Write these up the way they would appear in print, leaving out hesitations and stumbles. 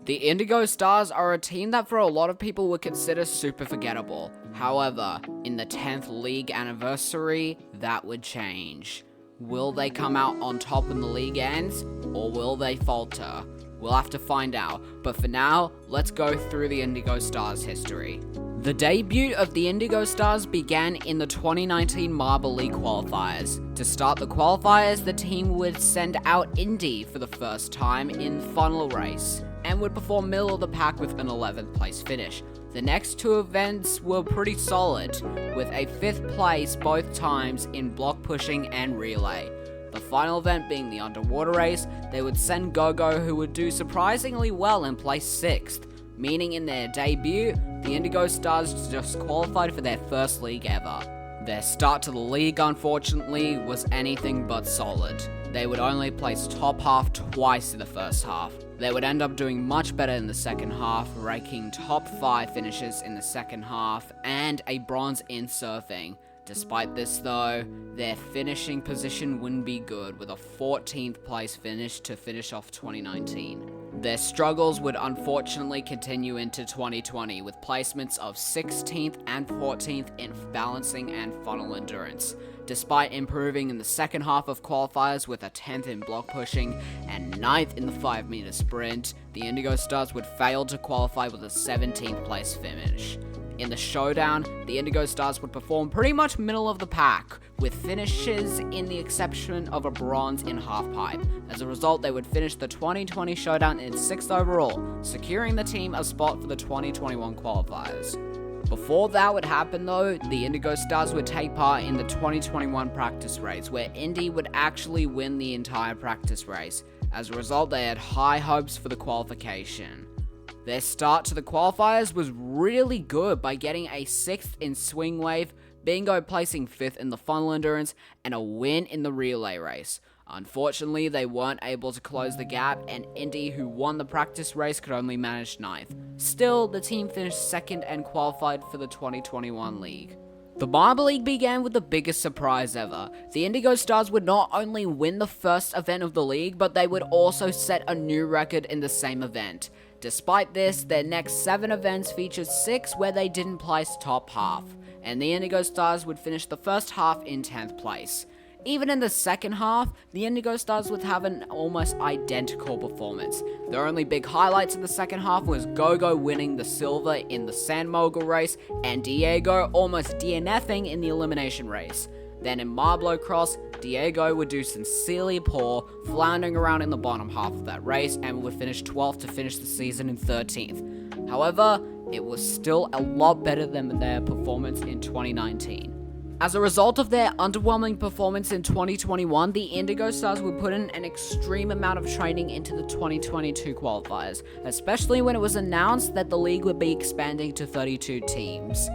The Indigo Stars are a team that for a lot of people would consider super forgettable. However, in the 10th league anniversary, that would change. Will they come out on top when the league ends, or will they falter? We'll have to find out, but for now, let's go through the Indigo Stars history. The debut of the Indigo Stars began in the 2019 Marble League qualifiers. To start the qualifiers, the team would send out Indy for the first time in funnel race, and would perform middle of the pack with an 11th place finish. The next two events were pretty solid, with a 5th place both times in block pushing and relay. The final event being the underwater race, they would send Gogo, who would do surprisingly well and place 6th, meaning in their debut, the Indigo Stars just qualified for their first league ever. Their start to the league, unfortunately, was anything but solid. They would only place top half twice in the first half. They would end up doing much better in the second half, ranking top 5 finishes in the second half, and a bronze in surfing. Despite this though, their finishing position wouldn't be good, with a 14th place finish to finish off 2019. Their struggles would unfortunately continue into 2020, with placements of 16th and 14th in balancing and funnel endurance. Despite improving in the second half of qualifiers with a 10th in block pushing and 9th in the 5-meter sprint, the Indigo Stars would fail to qualify with a 17th place finish. In the showdown, the Indigo Stars would perform pretty much middle of the pack, with finishes in the exception of a bronze in halfpipe. As a result, they would finish the 2020 showdown in 6th overall, securing the team a spot for the 2021 qualifiers. Before that would happen though, the Indigo Stars would take part in the 2021 practice race, where Indy would actually win the entire practice race. As a result, they had high hopes for the qualification. Their start to the qualifiers was really good by getting a 6th in swing wave, Bingo placing 5th in the funnel endurance, and a win in the relay race. Unfortunately, they weren't able to close the gap, and Indy, who won the practice race, could only manage 9th. Still, the team finished 2nd and qualified for the 2021 league. The Marble League began with the biggest surprise ever. The Indigo Stars would not only win the first event of the league, but they would also set a new record in the same event. Despite this, their next 7 events featured 6 where they didn't place top half, and the Indigo Stars would finish the first half in 10th place. Even in the second half, the Indigo Stars would have an almost identical performance. Their only big highlights in the second half was Gogo winning the silver in the Sand Mogul race, and Diego almost DNFing in the elimination race. Then in Marblo Cross, Diego would do sincerely poor, floundering around in the bottom half of that race, and would finish 12th to finish the season in 13th. However, it was still a lot better than their performance in 2019. As a result of their underwhelming performance in 2021, the Indigo Stars would put in an extreme amount of training into the 2022 qualifiers, especially when it was announced that the league would be expanding to 32 teams.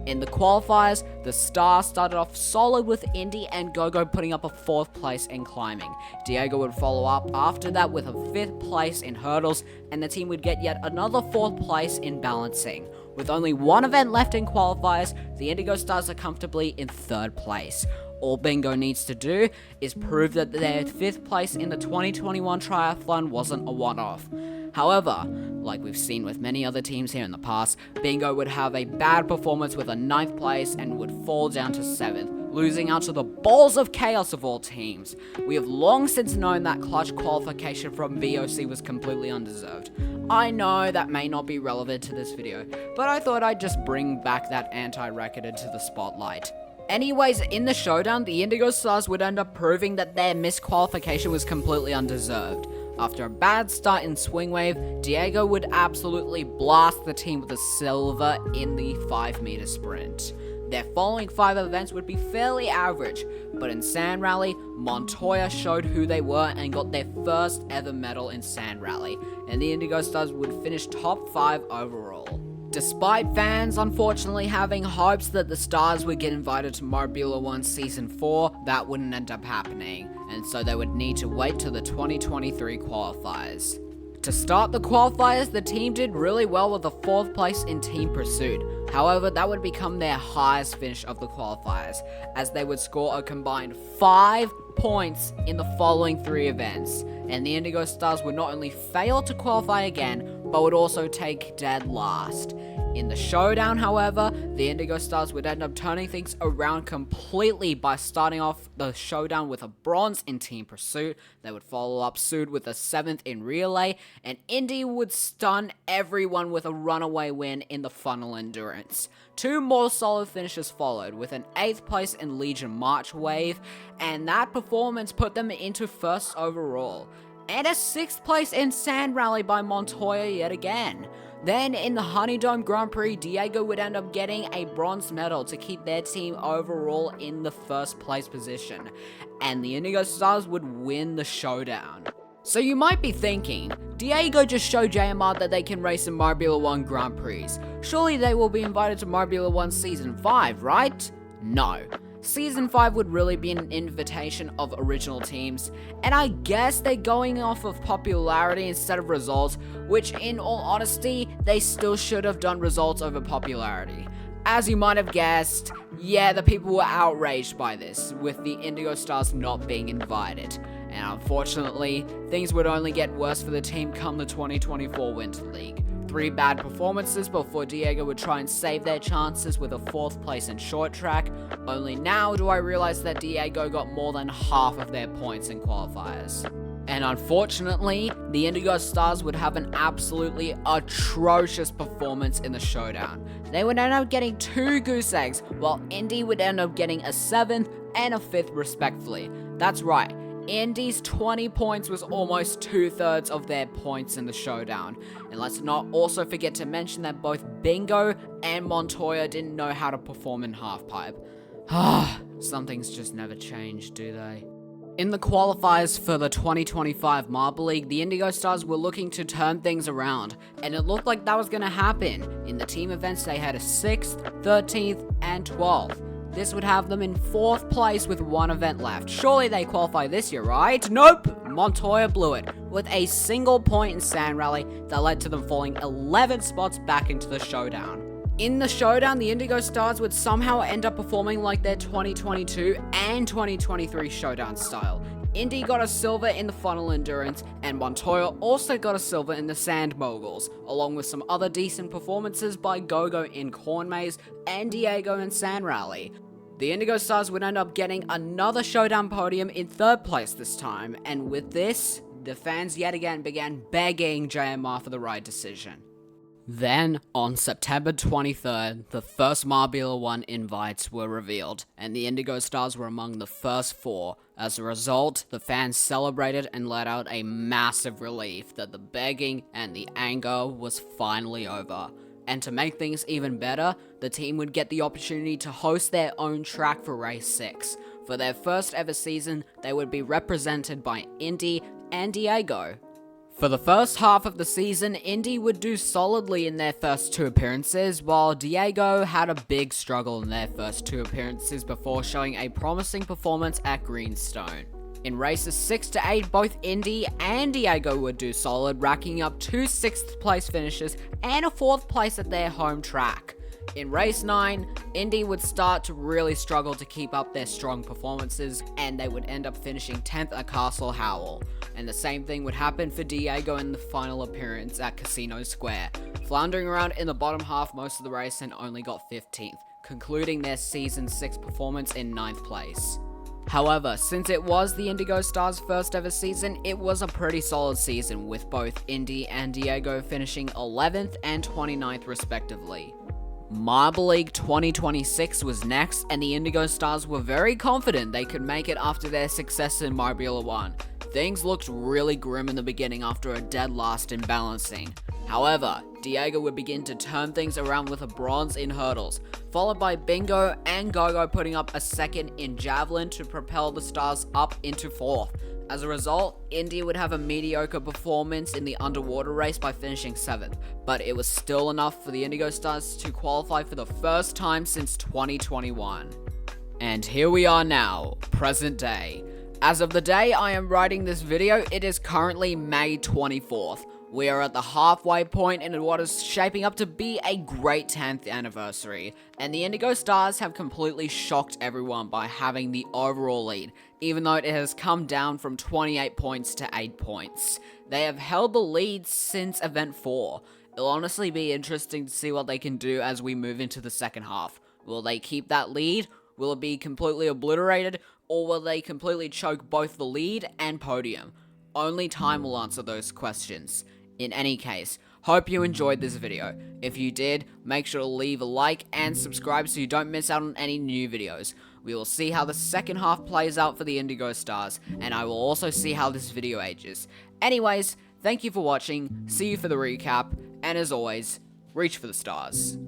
In the qualifiers, the Stars started off solid with Indy and Gogo putting up a 4th place in climbing. Diego would follow up after that with a 5th place in hurdles, and the team would get yet another 4th place in balancing. With only one event left in qualifiers, the Indigo Stars are comfortably in 3rd place. All Bingo needs to do is prove that their 5th place in the 2021 triathlon wasn't a one-off. However, like we've seen with many other teams here in the past, Bingo would have a bad performance with a 9th place and would fall down to 7th, losing out to the Balls of Chaos of all teams. We have long since known that clutch qualification from VOC was completely undeserved. I know that may not be relevant to this video, but I thought I'd just bring back that anti-record into the spotlight. Anyways, in the showdown, the Indigo Stars would end up proving that their missed qualification was completely undeserved. After a bad start in Swing Wave, Diego would absolutely blast the team with a silver in the 5-meter sprint. Their following 5 events would be fairly average, but in Sand Rally, Montoya showed who they were and got their first ever medal in Sand Rally, and the Indigo Stars would finish top 5 overall. Despite fans unfortunately having hopes that the Stars would get invited to Marbula 1 Season 4, that wouldn't end up happening, and so they would need to wait till the 2023 qualifiers. To start the qualifiers, the team did really well with a 4th place in Team Pursuit. However, that would become their highest finish of the qualifiers, as they would score a combined 5 points in the following 3 events, and the Indigo Stars would not only fail to qualify again, but would also take dead last. In the showdown, however, the Indigo Stars would end up turning things around completely by starting off the showdown with a bronze in team pursuit. They would follow up suit with a 7th in relay, and Indy would stun everyone with a runaway win in the funnel endurance. 2 more solid finishes followed, with an 8th place in Legion March wave, and that performance put them into 1st overall. And a 6th place in Sand Rally by Montoya yet again. Then in the Honeydome Grand Prix, Diego would end up getting a bronze medal to keep their team overall in the 1st place position, and the Indigo Stars would win the showdown. So you might be thinking, Diego just showed JMR that they can race in Marbula 1 Grand Prix. Surely they will be invited to Marbula 1 Season 5, right? No. Season 5 would really be an invitation of original teams, and I guess they're going off of popularity instead of results, which in all honesty, they still should have done results over popularity. As you might have guessed, yeah, the people were outraged by this, with the Indigo Stars not being invited. And unfortunately, things would only get worse for the team come the 2024 Winter League. 3 bad performances before Diego would try and save their chances with a 4th place in short track. Only now do I realize that Diego got more than half of their points in qualifiers. And unfortunately, the Indigo Stars would have an absolutely atrocious performance in the showdown. They would end up getting 2 goose eggs, while Indy would end up getting a 7th and a 5th respectively. That's right. Indy's 20 points was almost 2/3 of their points in the showdown. And let's not also forget to mention that both Bingo and Montoya didn't know how to perform in halfpipe. Some things just never change, do they? In the qualifiers for the 2025 Marble League, the Indigo Stars were looking to turn things around, and it looked like that was going to happen. In the team events, they had a 6th, 13th, and 12th. This would have them in 4th place with 1 event left. Surely they qualify this year, right? Nope! Montoya blew it, with a single point in Sand Rally that led to them falling 11 spots back into the showdown. In the showdown, the Indigo Stars would somehow end up performing like their 2022 and 2023 showdown style. Indy got a silver in the funnel endurance, and Montoya also got a silver in the sand moguls, along with some other decent performances by Gogo in corn maze and Diego in sand rally. The Indigo Stars would end up getting another showdown podium in 3rd place this time, and with this, the fans yet again began begging JMR for the right decision. Then, on September 23rd, the first Marbula 1 invites were revealed, and the Indigo Stars were among the first 4. As a result, the fans celebrated and let out a massive relief that the begging and the anger was finally over. And to make things even better, the team would get the opportunity to host their own track for race 6. For their first ever season, they would be represented by Indy and Diego. For the first half of the season, Indy would do solidly in their first 2 appearances, while Diego had a big struggle in their first 2 appearances before showing a promising performance at Greenstone. In races 6 to 8, both Indy and Diego would do solid, racking up 2 6th place finishes and a 4th place at their home track. In race 9, Indy would start to really struggle to keep up their strong performances, and they would end up finishing 10th at Castle Howell. And the same thing would happen for Diego in the final appearance at Casino Square, floundering around in the bottom half most of the race and only got 15th, concluding their season 6 performance in 9th place. However, since it was the Indigo Stars' first ever season, it was a pretty solid season, with both Indy and Diego finishing 11th and 29th respectively. Marble League 2026 was next, and the Indigo Stars were very confident they could make it after their success in Marbula 1. Things looked really grim in the beginning after a dead last in balancing. However, Diego would begin to turn things around with a bronze in hurdles, followed by Bingo and Gogo putting up a 2nd in javelin to propel the Stars up into 4th. As a result, Indy would have a mediocre performance in the underwater race by finishing 7th, but it was still enough for the Indigo Stars to qualify for the first time since 2021. And here we are now, present day. As of the day I am writing this video, it is currently May 24th. We are at the halfway point in what is shaping up to be a great 10th anniversary, and the Indigo Stars have completely shocked everyone by having the overall lead, even though it has come down from 28 points to 8 points. They have held the lead since Event 4. It'll honestly be interesting to see what they can do as we move into the second half. Will they keep that lead? Will it be completely obliterated? Or will they completely choke both the lead and podium? Only time will answer those questions. In any case, hope you enjoyed this video. If you did, make sure to leave a like and subscribe so you don't miss out on any new videos. We will see how the second half plays out for the Indigo Stars, and I will also see how this video ages. Anyways, thank you for watching, see you for the recap, and as always, reach for the stars.